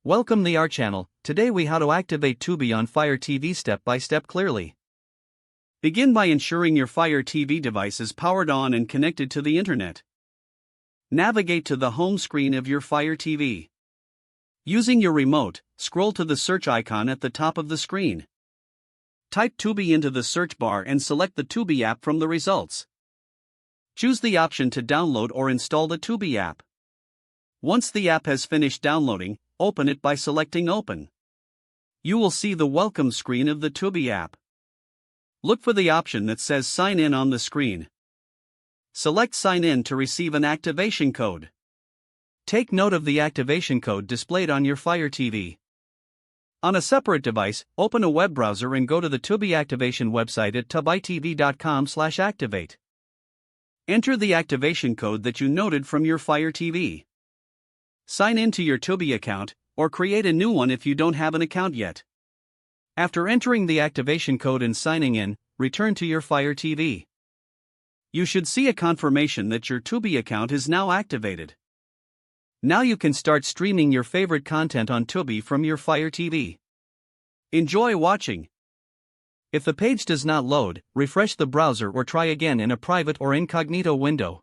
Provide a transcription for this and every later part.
Welcome to our channel. Today we how to activate Tubi on Fire TV step by step clearly. Begin by ensuring your Fire TV device is powered on and connected to the internet. Navigate to the home screen of your Fire TV. Using your remote, scroll to the search icon at the top of the screen. Type Tubi into the search bar and select the Tubi app from the results. Choose the option to download or install the Tubi app. Once the app has finished downloading, open it by selecting Open. You will see the welcome screen of the Tubi app. Look for the option that says Sign In on the screen. Select Sign In to receive an activation code. Take note of the activation code displayed on your Fire TV. On a separate device, open a web browser and go to the Tubi activation website at tubitv.com/activate. Enter the activation code that you noted from your Fire TV. Sign in to your Tubi account, or create a new one if you don't have an account yet. After entering the activation code and signing in, return to your Fire TV. You should see a confirmation that your Tubi account is now activated. Now you can start streaming your favorite content on Tubi from your Fire TV. Enjoy watching. If the page does not load, refresh the browser or try again in a private or incognito window.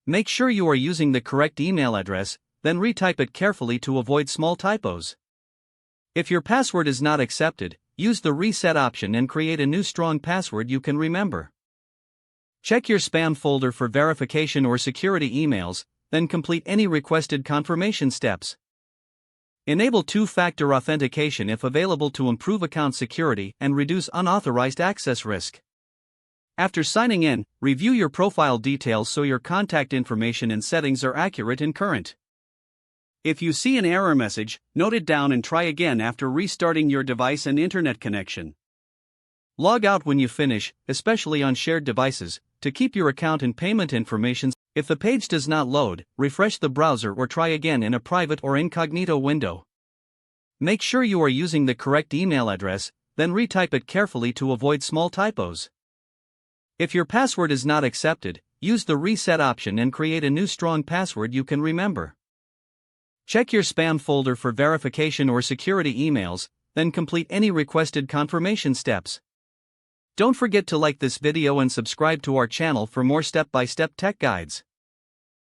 Make sure you are using the correct email address, then retype it carefully to avoid small typos. If your password is not accepted, use the reset option and create a new strong password you can remember. Check your spam folder for verification or security emails, then complete any requested confirmation steps. Enable two-factor authentication if available to improve account security and reduce unauthorized access risk. After signing in, review your profile details so your contact information and settings are accurate and current. If you see an error message, note it down and try again after restarting your device and internet connection. Log out when you finish, especially on shared devices, to keep your account and payment information. If the page does not load, refresh the browser or try again in a private or incognito window. Make sure you are using the correct email address, then retype it carefully to avoid small typos. If your password is not accepted, use the reset option and create a new strong password you can remember. Check your spam folder for verification or security emails, then complete any requested confirmation steps. Don't forget to like this video and subscribe to our channel for more step-by-step tech guides.